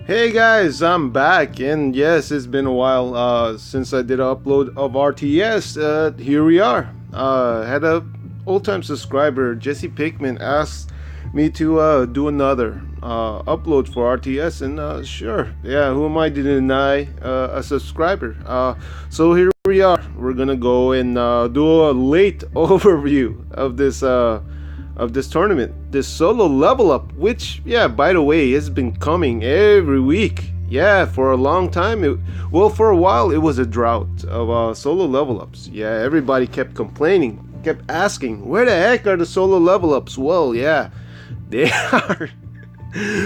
Hey guys, I'm back, and yes, it's been a while since I did an upload of RTS. Here we are. Had a old-time subscriber, Jesse Pickman, asked me to do another upload for RTS, and sure, yeah, who am I to deny a subscriber? So here we are. We're gonna go and do a late overview of this tournament, this solo level up, which, yeah, by the way, has been coming every week. Yeah, for a long time. For a while, it was a drought of solo level ups. Yeah, everybody kept complaining, kept asking, where the heck are the solo level ups? Well, yeah, they are.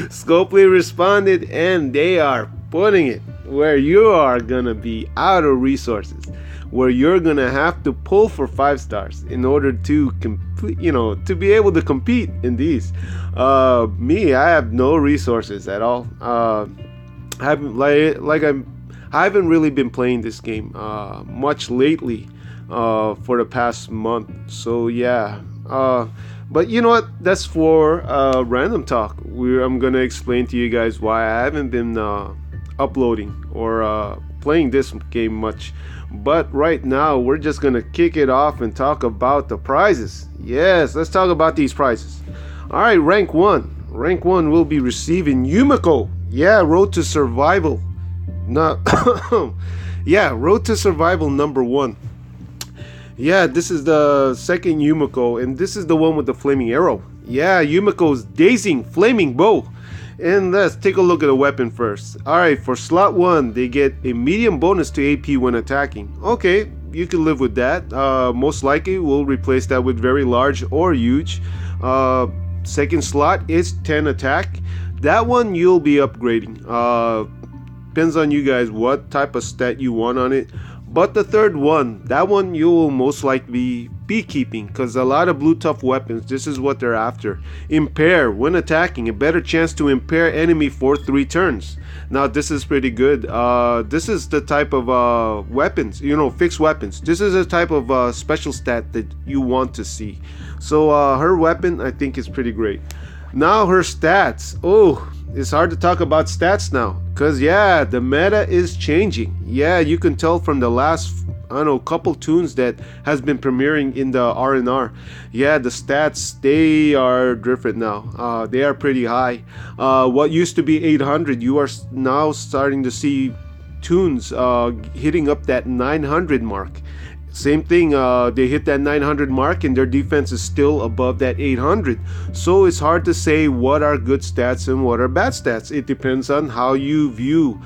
Scopely responded, and they are putting it where you are gonna be out of resources, where you're gonna have to pull for 5 stars in order to complete, to be able to compete in these. I have no resources at all. I haven't really been playing this game much lately for the past month. So yeah. But you know what? That's for random talk. I'm gonna explain to you guys why I haven't been uploading or playing this game much. But right now, we're just gonna kick it off and talk about the prizes. Yes, let's talk about these prizes. All right, rank 1. Rank 1 will be receiving Yumiko. Yeah, Road to Survival. No, yeah, Road to Survival number 1. Yeah, this is the second Yumiko, and this is the one with the flaming arrow. Yeah, Yumiko's Dazing Flaming Bow. And let's take a look at the weapon first. Alright, for slot 1, they get a medium bonus to AP when attacking. Okay, you can live with that. Most likely, we'll replace that with very large or huge. Second slot is 10 attack. That one you'll be upgrading. Depends on you guys what type of stat you want on it. But the third one, that one you will most likely be keeping, because a lot of blue tough weapons, this is what they're after. Impair when attacking, a better chance to impair enemy for 3 turns. Now this is pretty good. This is the type of weapons, fixed weapons. This is a type of special stat that you want to see. So her weapon, I think, is pretty great. Now her stats. Oh, it's hard to talk about stats now, because yeah, the meta is changing. Yeah, you can tell from the last couple tunes that has been premiering in the R&R. Yeah, the stats, they are different now. They are pretty high. What used to be 800, you are now starting to see tunes hitting up that 900 mark. Same thing, they hit that 900 mark and their defense is still above that 800. So it's hard to say what are good stats and what are bad stats. It depends on how you view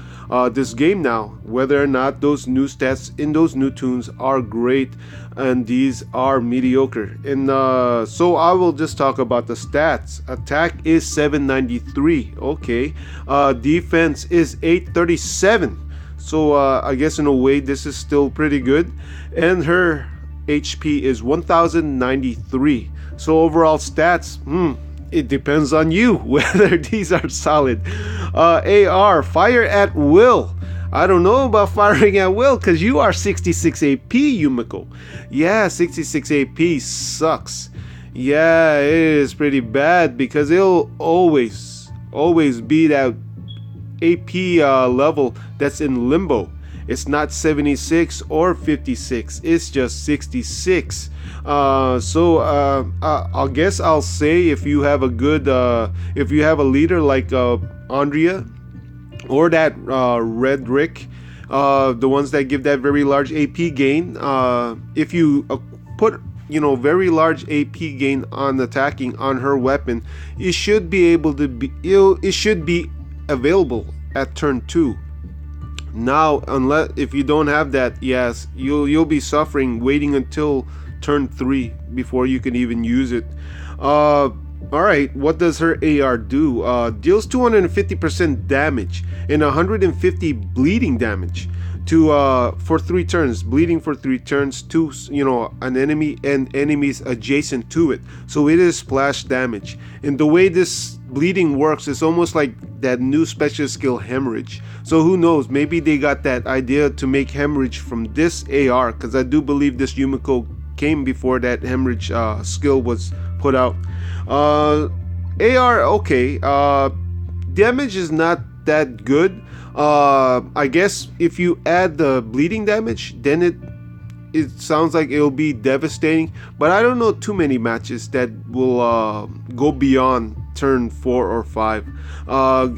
this game now, whether or not those new stats in those new tunes are great and these are mediocre. And so I will just talk about the stats. Attack is 793. Okay. Defense is 837. So I guess in a way this is still pretty good. And her HP is 1093. So overall stats, it depends on you whether these are solid. AR, fire at will. I don't know about firing at will, because you are 66 AP, Yumiko. Yeah, 66 AP sucks. Yeah, it is pretty bad, because it'll always be that AP level that's in limbo. It's not 76 or 56, it's just 66. So I guess I'll say, if you have a good if you have a leader like Andrea or that Red Rick, the ones that give that very large AP gain, if you put very large AP gain on attacking on her weapon, it should be able to be it should be available at turn 2. Now, unless if you don't have that, yes, you'll be suffering waiting until turn 3 before you can even use it. Alright, what does her AR do? Deals 250% damage and 150 bleeding damage to for 3 turns, bleeding for 3 turns to an enemy and enemies adjacent to it. So it is splash damage. And the way this bleeding works is almost like that new special skill Hemorrhage. So who knows, maybe they got that idea to make Hemorrhage from this AR, because I do believe this Yumiko came before that Hemorrhage skill was put out. AR, okay, damage is not that good. I guess if you add the bleeding damage, then it sounds like it'll be devastating. But I don't know too many matches that will go beyond turn 4 or 5.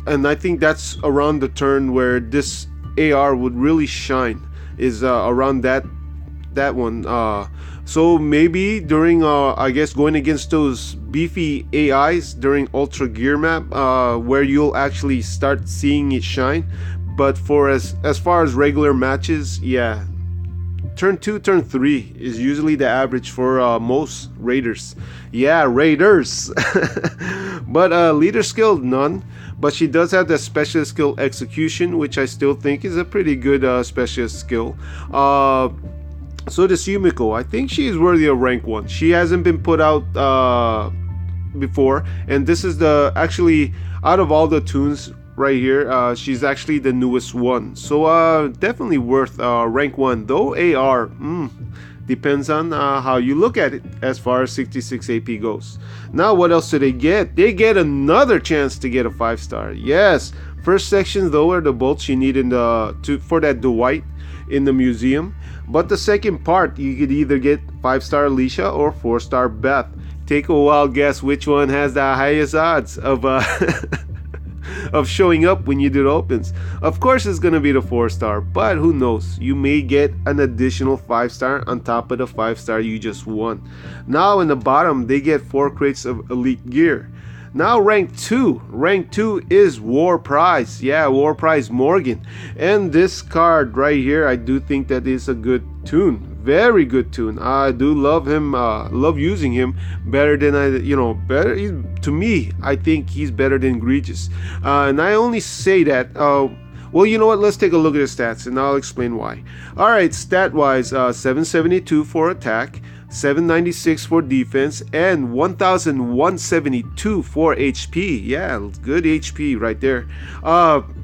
And I think that's around the turn where this AR would really shine, is around that one. So maybe during I guess going against those beefy AIs during Ultra Gear map, where you'll actually start seeing it shine. But for as far as regular matches, yeah, turn 2, turn 3 is usually the average for most raiders. Yeah, raiders. But leader skill, none. But she does have the specialist skill execution, which I still think is a pretty good specialist skill. So this Yumiko, I think she is worthy of rank 1. She hasn't been put out before, and this is the actually out of all the tunes right here, she's actually the newest one. So definitely worth rank 1. Though AR, depends on how you look at it as far as 66 AP goes. Now what else do they get? They get another chance to get a 5-star. Yes, first section though are the bolts you need in for that Dwight in the museum. But the second part, you could either get 5-star Alicia or 4-star Beth. Take a wild guess which one has the highest odds of of showing up when you do the opens. Of course it's gonna be the 4-star, but who knows, you may get an additional 5-star on top of the 5-star you just won. Now in the bottom they get 4 crates of elite gear. Now rank 2 is War Prize. Yeah, War Prize Morgan. And this card right here, I do think that is a good tune. Very good tune. I do love him, love using him better than to me, I think he's better than Egregious. And I only say that, well, you know what, let's take a look at his stats and I'll explain why. Alright, stat wise, 772 for attack, 796 for defense, and 1172 for HP. Yeah, good HP right there.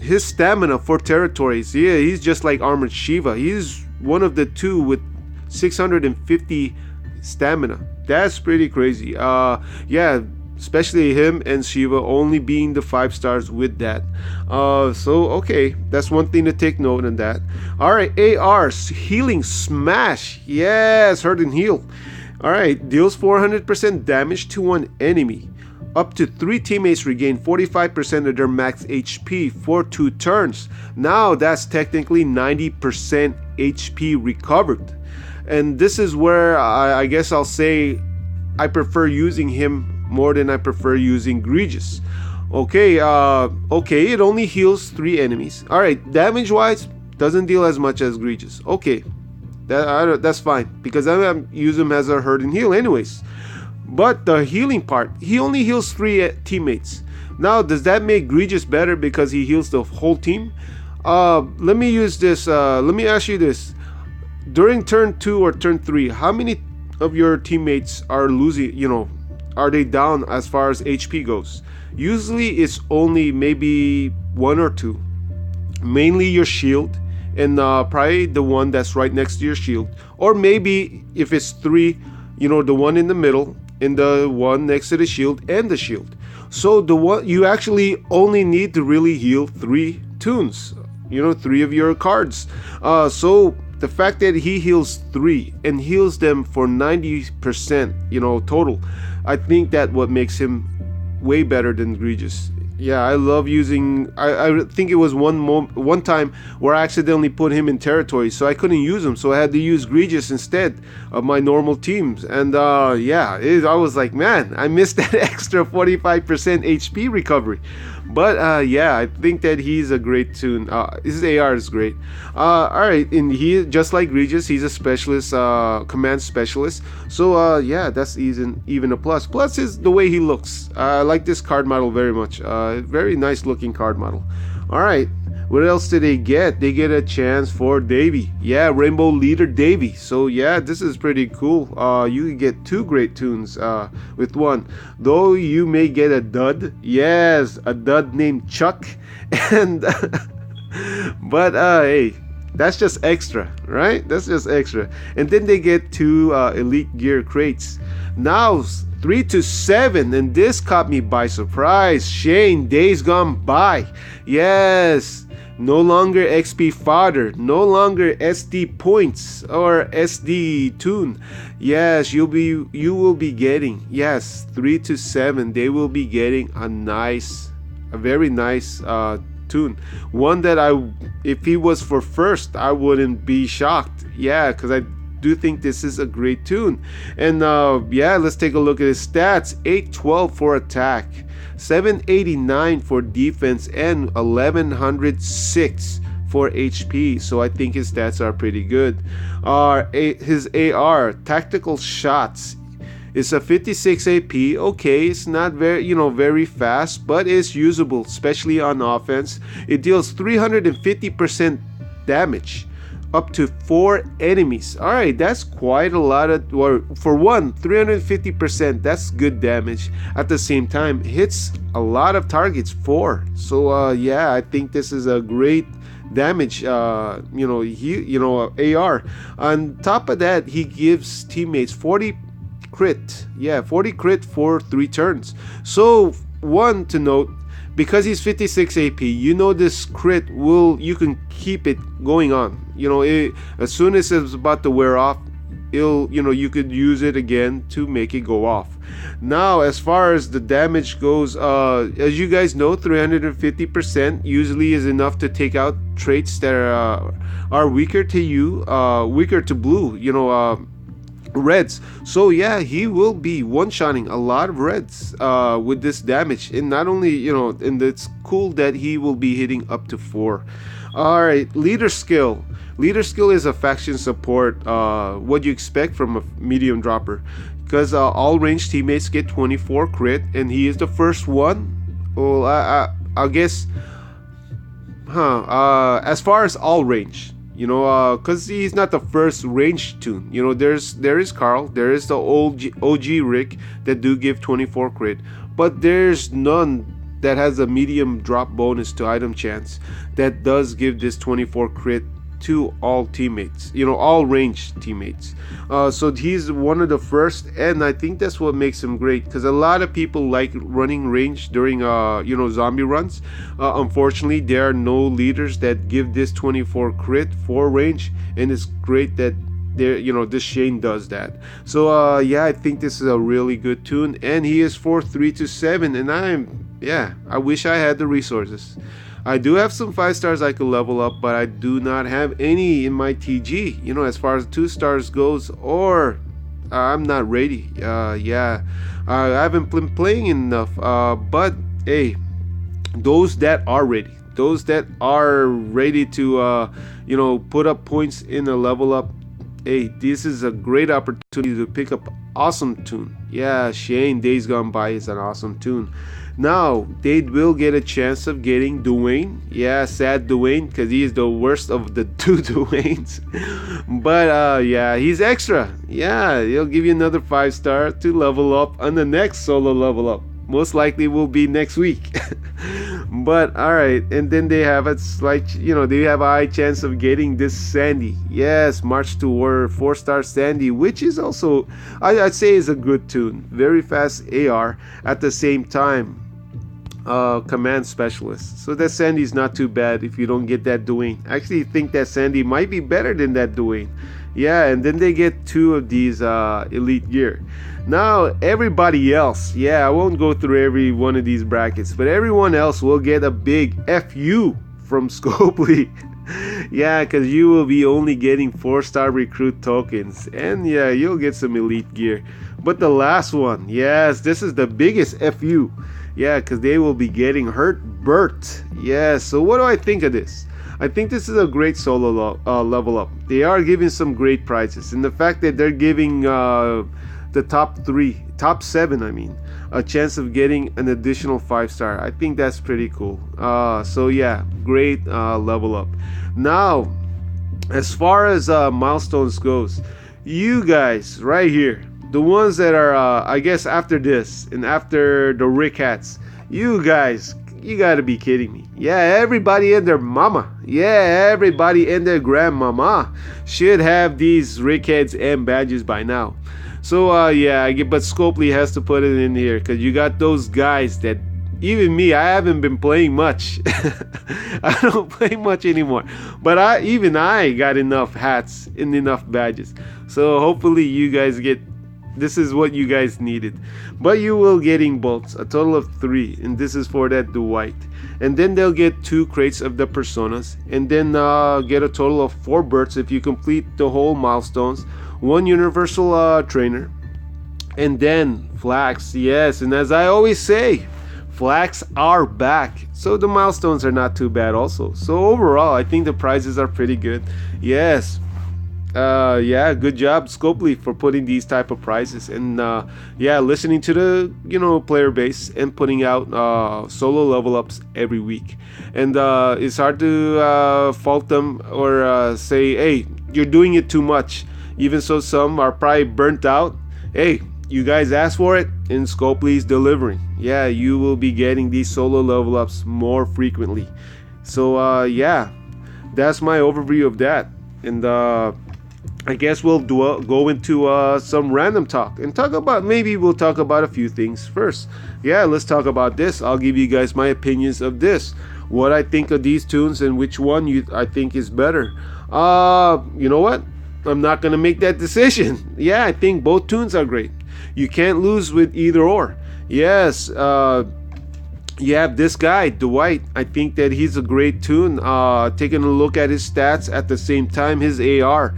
His stamina for territories, yeah, he's just like Armored Shiva. He's one of the 2 with 650 stamina. That's pretty crazy. Yeah, especially him and Shiva only being the 5 stars with that. So okay, that's one thing to take note on that. Alright, AR's Healing Smash. Yes, hurt and heal. Alright, deals 400% damage to one enemy. Up to 3 teammates regain 45% of their max HP for 2 turns. Now that's technically 90% HP recovered. And this is where I guess I'll say I prefer using him more than I prefer using Egregious. Okay, it only heals 3 enemies. Alright, damage wise, doesn't deal as much as Egregious. Okay, that's fine, because I'm using him as a hurt and heal anyways. But the healing part, he only heals 3 teammates. Now, does that make Egregious better because he heals the whole team? Let me use this, let me ask you this. During turn 2 or turn 3, how many of your teammates are losing, are they down as far as HP goes? Usually it's only maybe 1 or 2. Mainly your shield, and probably the one that's right next to your shield. Or maybe if it's 3, the one in the middle, and the one next to the shield, and the shield. So the one you actually only need to really heal 3 tunes, 3 of your cards. So the fact that he heals 3 and heals them for 90%, total, I think that what makes him way better than Egregious. Yeah, I love using. I think it was one time where I accidentally put him in territory, so I couldn't use him, so I had to use Egregious instead of my normal teams. And yeah, I was like, man, I missed that extra 45% HP recovery. But yeah, I think that he's a great tune. His AR is great. Alright, and he, just like Egregious, he's a specialist, command specialist. So yeah, that's even a plus. Plus is the way he looks. I like this card model very much. Very nice looking card model. Alright, what else did they get? They get a chance for Davy. Yeah, Rainbow Leader Davy. So yeah, this is pretty cool. You can get 2 great tunes with one. Though you may get a dud. Yes, a dud named Chuck. And but hey, That's just extra, right? That's just extra. And then they get two elite gear crates. Now 3 to 7, and this caught me by surprise. Shane, Days Gone By. Yes, no longer XP fodder, no longer SD points or SD tune. Yes, you will be getting, yes, 3 to 7. They will be getting a very nice tune. One that if he was for first, I wouldn't be shocked. Yeah, because I do think this is a great tune. And yeah, let's take a look at his stats. 812 for attack, 789 for defense, and 1106 for HP. So I think his stats are pretty good. His AR, tactical shots, it's a 56 AP. Okay, it's not very fast, but it's usable, especially on offense. It deals 350% damage up to 4 enemies. All right, that's quite a lot of, or for one, 350%. That's good damage. At the same time, hits a lot of targets, 4. So yeah, I think this is a great damage. AR. On top of that, he gives teammates 40 crit. Yeah, 40 crit for 3 turns. So one to note, because he's 56 AP, this crit you can keep it going on. As soon as it's about to wear off, you could use it again to make it go off. Now, as far as the damage goes, as you guys know, 350% usually is enough to take out traits that are weaker to weaker to blue. Reds. So yeah, he will be one-shotting a lot of reds with this damage. And not only, and it's cool that he will be hitting up to 4. All right, leader skill. Leader skill is a faction support, what you expect from a medium dropper, because all ranged teammates get 24 crit, and he is the first one. Well, I guess, as far as all range, because he's not the first range tune. There is Carl, there is the OG Rick that do give 24 crit, but there's none that has a medium drop bonus to item chance that does give this 24 crit to all teammates, all ranged teammates. So he's one of the first, and I think that's what makes him great, because a lot of people like running range during zombie runs. Unfortunately, there are no leaders that give this 24 crit for range, and it's great that this Shane does that. So yeah, I think this is a really good tune, and he is for 3 to 7, and I wish I had the resources. I do have some 5 stars I could level up, but I do not have any in my TG, as far as 2 stars goes, or I'm not ready. I haven't been playing enough, but hey, those that are ready to put up points in a level up, hey, this is a great opportunity to pick up awesome tune. Yeah, Shane, Days Gone By is an awesome tune. Now, they will get a chance of getting Dwayne. Yeah, sad Dwayne, because he is the worst of the 2 Dwaynes. But yeah, he's extra. Yeah, he'll give you another 5 star to level up on the next solo level up. Most likely will be next week. But alright, and then they have a high chance of getting this Sandy. Yes, March to War 4-star Sandy, which is also, I'd say, is a good tune. Very fast AR at the same time. Command specialist. So that Sandy is not too bad if you don't get that Dwayne. I actually think that Sandy might be better than that Dwayne. Yeah, and then they get 2 of these elite gear. Now everybody else, I won't go through every one of these brackets, but everyone else will get a big FU from Scopely. Yeah, because you will be only getting 4-star recruit tokens, and yeah, you'll get some elite gear. But the last one, yes, this is the biggest FU. Yeah, because they will be getting Hurt Burt. Yeah, so what do I think of this? I think this is a great solo level up. They are giving some great prizes, and the fact that they're giving the top 7, a chance of getting an additional 5-star. I think that's pretty cool. So yeah, great level up. Now, as far as milestones goes, you guys right here, the ones that are I guess after this and after the Rick hats, you guys You gotta be kidding me. Yeah, everybody and their mama. Yeah, everybody and their grandmama should have these Rickheads and badges by now. So yeah, but Scopely has to put it in here because you got those guys that even me, I haven't been playing much. I don't play much anymore. But I got enough hats and enough badges. So hopefully you guys get, this is what you guys needed. But you will getting bolts, a total of 3, and this is for that Dwight. And then they'll get 2 crates of the personas, and then get a total of 4 birds if you complete the whole milestones, 1 universal trainer, and then flags. Yes, and as I always say, flags are back, so the milestones are not too bad also. So overall, I think the prizes are pretty good. Yes, yeah, good job Scopely for putting these type of prizes, and yeah, listening to the player base and putting out solo level ups every week. And it's hard to fault them or say, hey, you're doing it too much. Even so, some are probably burnt out. Hey, you guys asked for it, and Scopely is delivering. Yeah, you will be getting these solo level ups more frequently. So yeah, that's my overview of that. And I guess we'll go into some random talk and maybe we'll talk about a few things first. Yeah, let's talk about this. I'll give you guys my opinions of this, what I think of these tunes, and which one I think is better. You know what? I'm not gonna make that decision. Yeah, I think both tunes are great. You can't lose with either or. Yes, you have this guy, Dwight. I think that he's a great tune. Taking a look at his stats at the same time, his AR.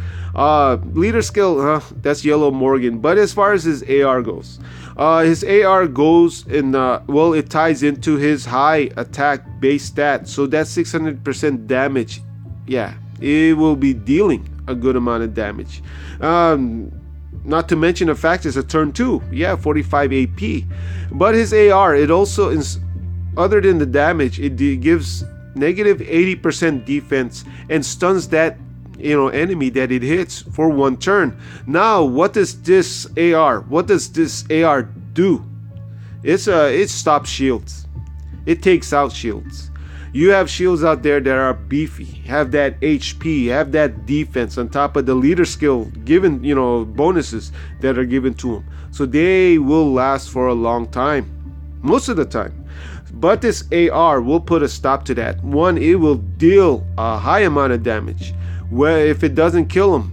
Leader skill, that's Yellow Morgan. But as far as his AR goes, his AR goes in, well, it ties into his high attack base stat. So that's 600% damage. Yeah, it will be dealing a good amount of damage. Not to mention the fact it's a turn 2. Yeah, 45 AP. But his AR, it also, other than the damage, it gives negative 80% defense and stuns that enemy that it hits for 1 turn. Now, what does this AR do? It stops shields. It takes out shields. You have shields out there that are beefy, have that HP, have that defense on top of the leader skill given, bonuses that are given to them. So they will last for a long time, most of the time. But this AR will put a stop to that. One, it will deal a high amount of damage. Where if it doesn't kill him,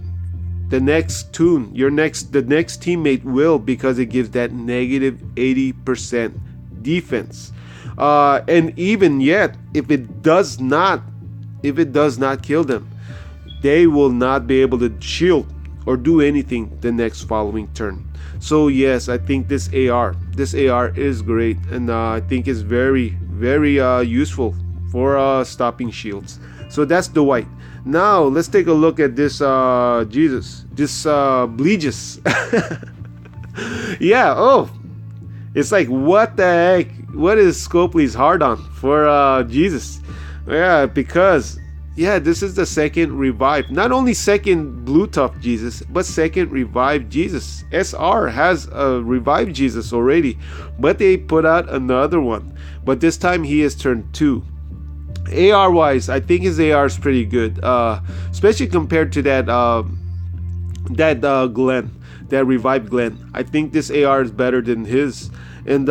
the next tune, the next teammate will, because it gives that negative 80% defense. And even yet, if it does not kill them, they will not be able to shield or do anything the next following turn. So yes, I think this AR is great, and I think it's very, very useful for stopping shields. So that's the Dwight. Now let's take a look at this Jesus, this Bleages. Yeah. Oh, it's like, what the heck? What is Scopely's hard on for Jesus? Yeah, because this is the second revive. Not only second Blue Tough Jesus, but second revived Jesus. SR has a revived Jesus already, but they put out another one. But this time he has turned 2. AR wise, I think his AR is pretty good, especially compared to that Glenn, that revived Glenn. I think this AR is better than his, and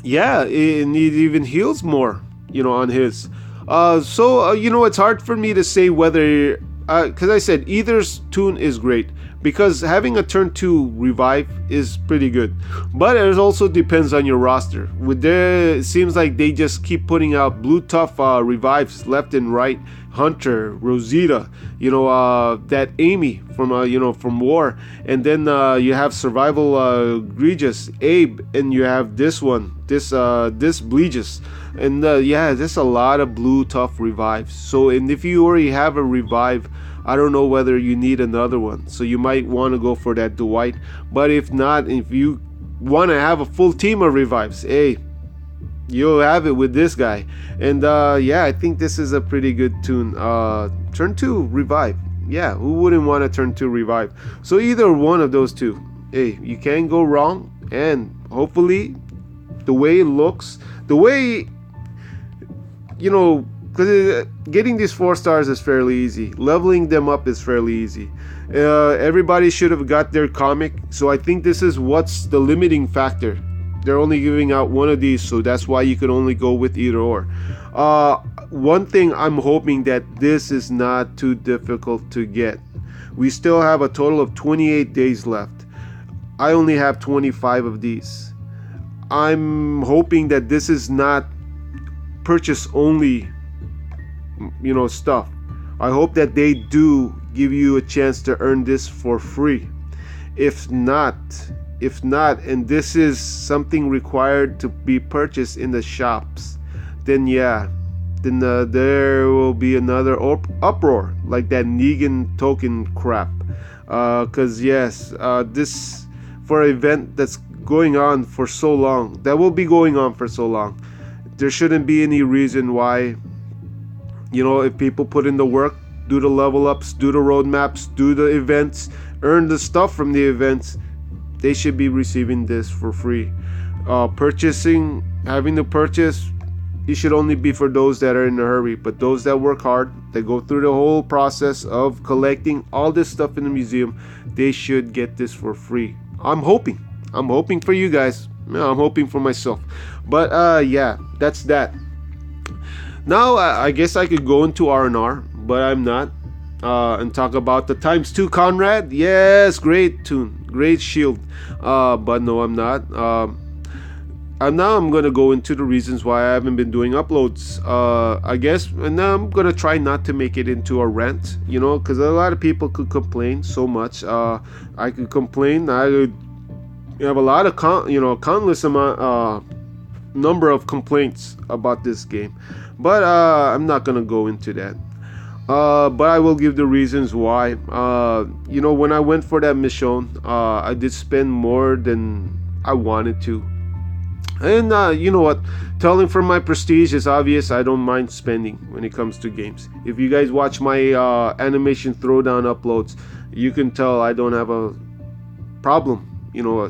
yeah, and it even heals more, on his. So it's hard for me to say whether, because I said either tune is great, because having a turn 2 revive is pretty good, but it also depends on your roster. It seems like they just keep putting out Blue Tough revives left and right. Hunter, Rosita, that Amy from War, and then you have Survival Egregious, Abe, and you have this one, this Bleages, and there's a lot of Blue Tough revives. So, and if you already have a revive, I don't know whether you need another one. So you might want to go for that Dwight. But if not, if you want to have a full team of revives, hey, you'll have it with this guy. And I think this is a pretty good tune. Turn 2 revive. Yeah, who wouldn't want to turn 2 revive? So either one of those two, hey, you can't go wrong. And hopefully the way it looks, the way, you know, because getting these 4 stars is fairly easy. Leveling them up is fairly easy. Everybody should have got their comic. So I think this is what's the limiting factor. They're only giving out one of these, so that's why you can only go with either or. One thing I'm hoping that this is not too difficult to get. We still have a total of 28 days left. I only have 25 of these. I'm hoping that this is not purchase only, stuff. I hope that they do give you a chance to earn this for free. If not, and this is something required to be purchased in the shops, then there will be another uproar like that Negan token crap. Because this for an event that's going on for so long, that will be going on for so long, there shouldn't be any reason why, if people put in the work, do the level ups, do the roadmaps, do the events, earn the stuff from the events, they should be receiving this for free. Having to purchase, it should only be for those that are in a hurry. But those that work hard, that go through the whole process of collecting all this stuff in the museum, they should get this for free. I'm hoping for you guys. I'm hoping for myself. But that's that. Now I guess I could go into R&R, but I'm not. And talk about the ×2 Conrad. Yes, great tune, great shield. But no, I'm not. And now I'm gonna go into the reasons why I haven't been doing uploads. I guess, and now I'm gonna try not to make it into a rant, because a lot of people could complain so much. I could complain. I would have a lot of countless number of complaints about this game, but I'm not gonna go into that. But I will give the reasons why. When I went for that mission, I did spend more than I wanted to. And you know what? Telling for my prestige is obvious. I don't mind spending when it comes to games. If you guys watch my animation throwdown uploads, you can tell I don't have a problem,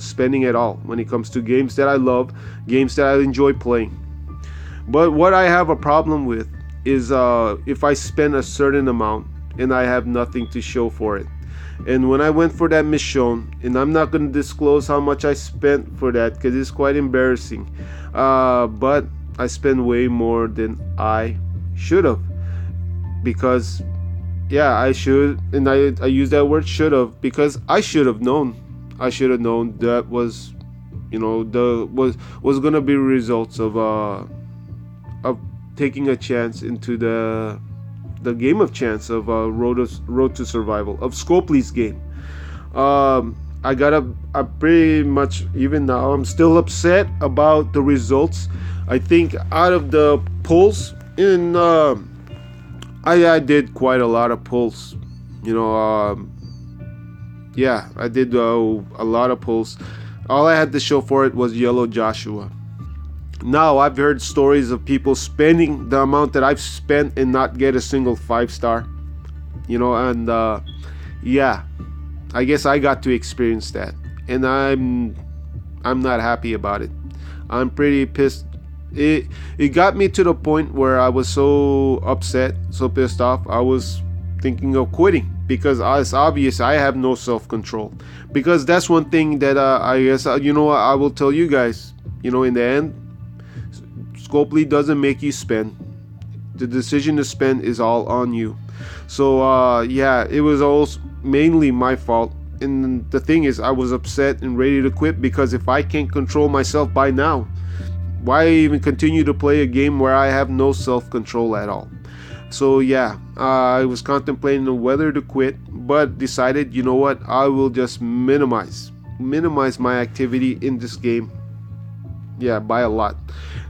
spending at all when it comes to games that I love, games that I enjoy playing. But what I have a problem with is if I spend a certain amount and I have nothing to show for it. And when I went for that mission, and I'm not going to disclose how much I spent for that because it's quite embarrassing, but I spent way more than I should have, because I should, and I use that word should have because I should have known that was was going to be results of taking a chance into the game of chance of Road to Survival, of Scopely's game. I got a pretty much, even now I'm still upset about the results. I think out of the pulls in I did quite a lot of pulls, I did a lot of pulls. All I had to show for it was Yellow Joshua. Now, I've heard stories of people spending the amount that I've spent and not get a single 5-star, and I guess I got to experience that, and I'm not happy about it. I'm pretty pissed. It got me to the point where I was so upset, so pissed off, I was thinking of quitting, because it's obvious I have no self-control. Because that's one thing that I guess, I will tell you guys, in the end, Scopely doesn't make you spend. The decision to spend is all on you. So it was all mainly my fault. And the thing is, I was upset and ready to quit, because if I can't control myself by now, why even continue to play a game where I have no self-control at all? So I was contemplating whether to quit, but decided, you know what, I will just minimize my activity in this game. By a lot.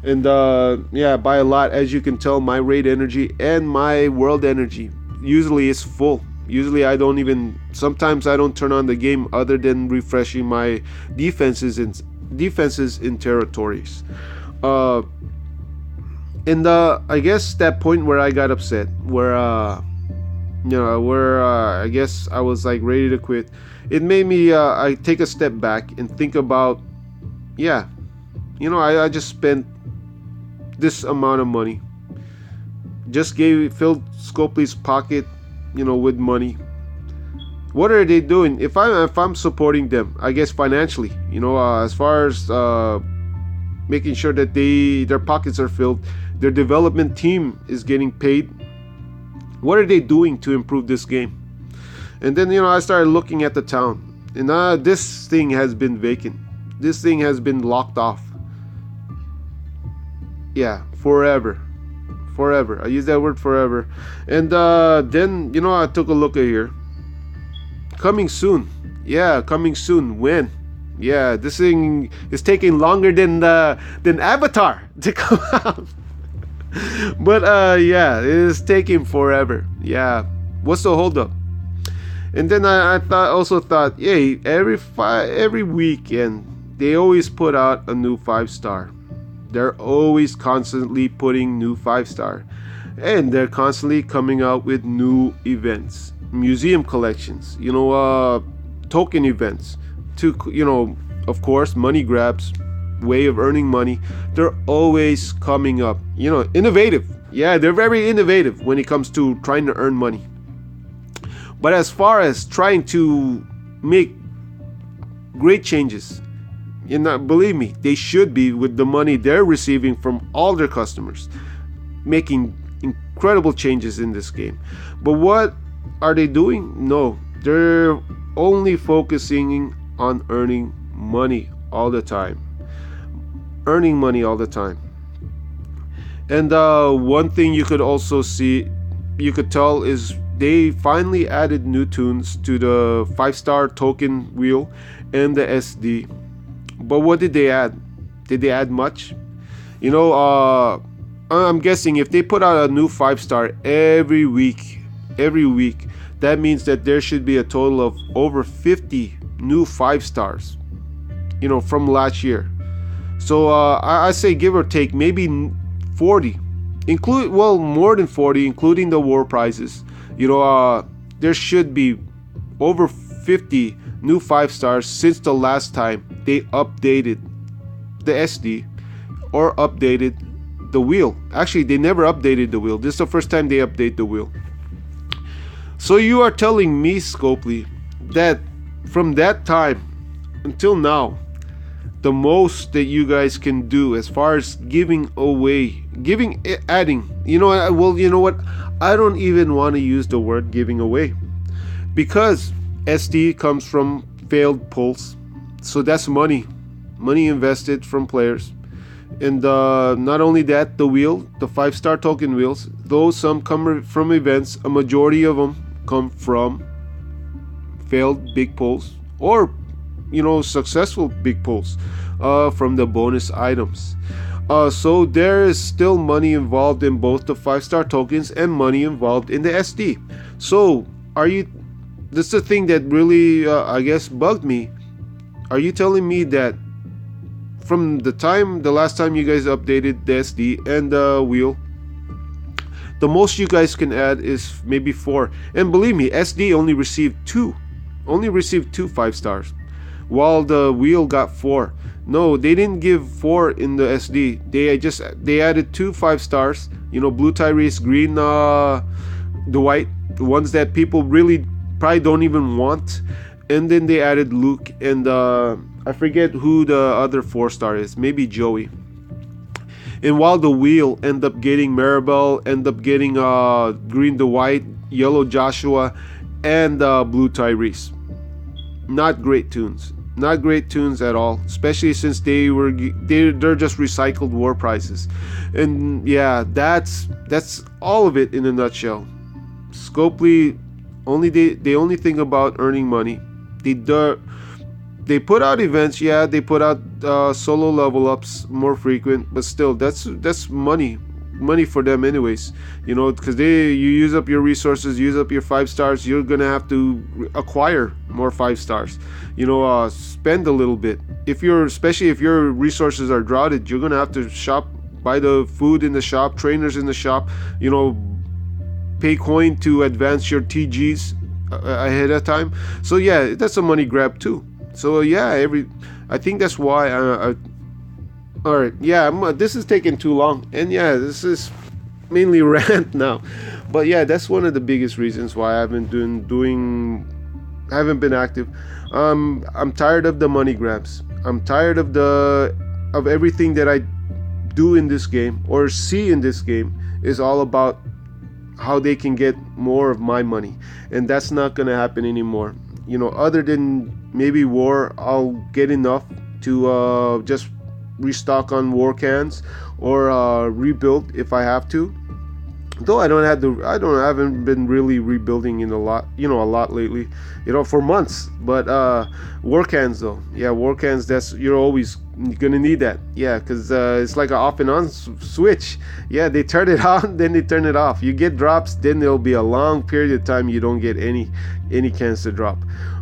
And by a lot, as you can tell, my raid energy and my world energy usually is full. Usually sometimes I don't turn on the game other than refreshing my defenses in territories. And I guess that point where I got upset, where I guess I was like ready to quit, it made me I take a step back and think about, I just spent this amount of money. Just filled Scopely's pocket, with money. What are they doing? If I'm supporting them, I guess financially, as far as making sure that their pockets are filled, their development team is getting paid. What are they doing to improve this game? And then I started looking at the town, and this thing has been vacant. This thing has been locked off. Yeah, forever. I use that word, forever. And then I took a look at here. Coming soon. Yeah, coming soon. When? Yeah, this thing is taking longer than Avatar to come out. But yeah, it is taking forever. Yeah, what's the holdup? And then I also thought, hey, every weekend they always put out a new 5-star. They're always constantly putting new 5-star, and they're constantly coming out with new events, museum collections, token events, to of course, money grabs, way of earning money. They're always coming up, innovative. Yeah, they're very innovative when it comes to trying to earn money. But as far as trying to make great changes, believe me, they should be, with the money they're receiving from all their customers, making incredible changes in this game. But what are they doing? No, they're only focusing on earning money all the time. Earning money all the time. And one thing you could tell is they finally added new tunes to the 5-star token wheel and the SD. But what did they add? Did they add much? I'm guessing if they put out a new 5-star every week, that means that there should be a total of over 50 new 5-stars, from last year. So I say, give or take, maybe 40, more than 40, including the war prizes. There should be over 50 new 5-stars since the last time they updated the SD or updated the wheel. Actually, they never updated the wheel. This is the first time they update the wheel. So you are telling me, Scopely, that from that time until now, the most that you guys can do as far as adding, what? I don't even want to use the word giving away, because SD comes from failed pulls. So that's money invested from players. And not only that, the 5-star token wheels, though some come from events, a majority of them come from failed big pulls, or successful big pulls from the bonus items. So there is still money involved in both the 5-star tokens and money involved in the SD. So this is the thing that really I guess bugged me. Are you telling me that from the last time you guys updated the SD and the wheel, the most you guys can add is maybe 4? And believe me, SD only received 2 5-stars, while the wheel got 4. No, they didn't give 4 in the SD. They added 2 5-stars. Blue Tyrese, green Dwight, the ones that people really probably don't even want. And then they added Luke, and I forget who the other 4-star is. Maybe Joey. And while the wheel end up getting Maribel, end up getting green Dwight, yellow Joshua, and blue Tyrese. Not great tunes. Not great tunes at all, especially since they're just recycled war prizes. And yeah, that's all of it in a nutshell. Scopely they only think about earning money. They put out events, yeah, they put out solo level ups more frequent, but still that's money for them anyways, because you use up your resources, use up your 5-stars, you're gonna have to acquire more 5-stars, spend a little bit. Especially if your resources are droughted, you're gonna have to shop, buy the food in the shop, trainers in the shop, pay coin to advance your TGs ahead of time. So yeah, that's a money grab too. So yeah, I think that's why All right, yeah, this is taking too long, and yeah, this is mainly rant now, but yeah, that's one of the biggest reasons why I haven't doing haven't been active. I'm tired of the money grabs. I'm tired of everything that I do in this game or see in this game is all about how they can get more of my money, and that's not gonna happen anymore. Other than maybe war, I'll get enough to just restock on war cans or rebuild if I have to. Though I haven't been really rebuilding in a lot lately, for months. But war cans though, yeah, war cans. That's you're always gonna need that, yeah, because it's like an off and on switch. Yeah, they turn it on, then they turn it off. You get drops, then there'll be a long period of time you don't get any cans to drop.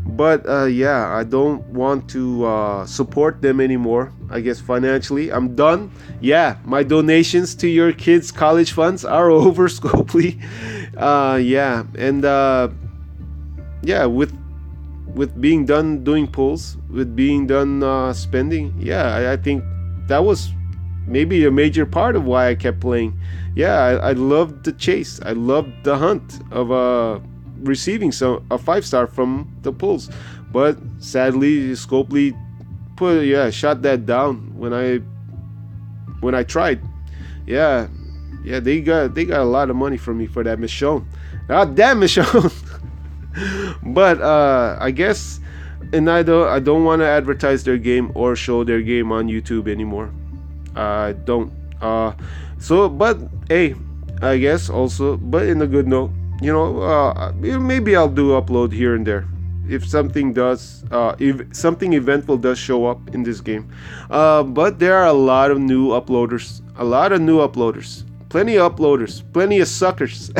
But yeah, I don't want to support them anymore. I guess financially, I'm done. Yeah, my donations to your kids' college funds are over, Scopely. Yeah, and yeah, with being done doing pulls, with being done spending, yeah, I think that was maybe a major part of why I kept playing. Yeah, I loved the chase. I loved the hunt of receiving a 5-star from the pulls, but sadly Scopely shot that down when I tried. Yeah, yeah, they got a lot of money from me for that Michonne. God damn Michonne. But I guess, and I don't want to advertise their game or show their game on YouTube anymore. I don't. But hey, I guess also, but in a good note, maybe I'll do upload here and there if something eventful does show up in this game. But there are a lot of new uploaders, plenty of uploaders, plenty of suckers.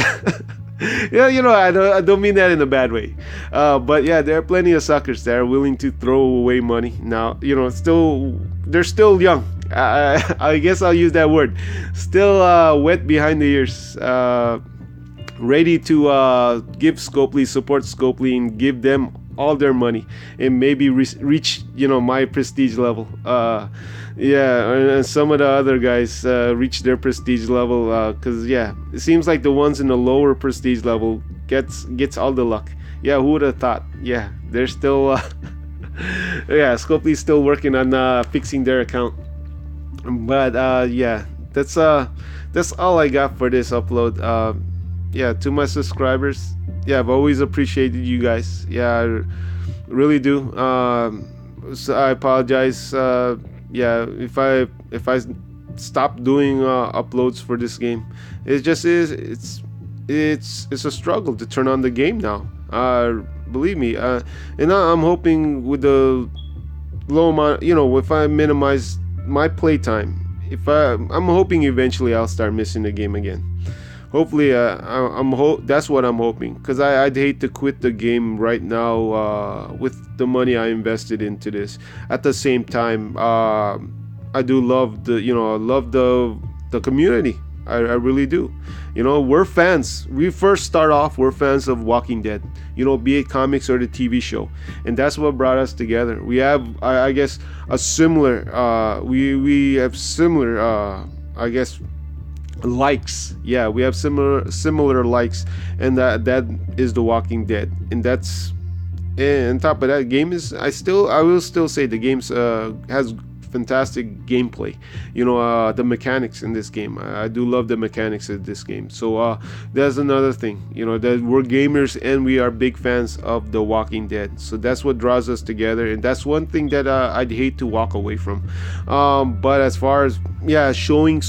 Yeah, I don't mean that in a bad way. But yeah, there are plenty of suckers that are willing to throw away money now. They're still young. I guess I'll use that word. Still wet behind the ears. Ready to give Scopely, support Scopely, and give them all their money and maybe reach my prestige level. Yeah, and some of the other guys reach their prestige level, because yeah, it seems like the ones in the lower prestige level gets all the luck. Yeah, who would have thought? Yeah, they're still yeah, Scopely's still working on fixing their account. But yeah, that's all I got for this upload. Yeah, to my subscribers, yeah, I've always appreciated you guys. Yeah, I really do. So I apologize. Yeah, if I stop doing uploads for this game, it just is. It's a struggle to turn on the game now. Believe me. And I'm hoping with the low amount, if I minimize my playtime, I'm hoping eventually I'll start missing the game again. Hopefully, that's what I'm hoping, because I'd hate to quit the game right now with the money I invested into this. At the same time, I do love the community. I really do. We're fans. We're fans of Walking Dead. Be it comics or the TV show, and that's what brought us together. We have, I guess, a similar. We have similar. I guess, likes. Yeah, we have similar likes, and that is The Walking Dead. And that's, and on top of that, I will still say the game's has fantastic gameplay. The mechanics in this game, I do love the mechanics of this game. So that's another thing, that we're gamers and we are big fans of The Walking Dead. So that's what draws us together, and that's one thing that I'd hate to walk away from. But as far as showing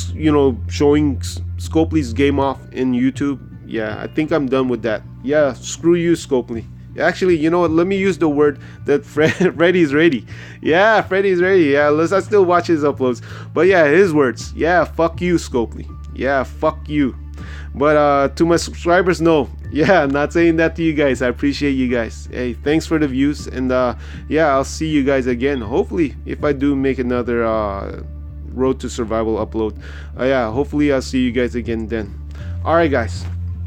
Scopely's game off in YouTube, yeah, I think I'm done with that. Yeah, screw you, Scopely. Actually, you know what? Let me use the word that Freddy's ready. Yeah, Freddy's ready. Yeah, I still watch his uploads. But yeah, his words. Yeah, fuck you, Scopely. Yeah, fuck you. But to my subscribers, no. Yeah, I'm not saying that to you guys. I appreciate you guys. Hey, thanks for the views. And yeah, I'll see you guys again. Hopefully, if I do make another Road to Survival upload. Yeah, hopefully I'll see you guys again then. Alright, guys.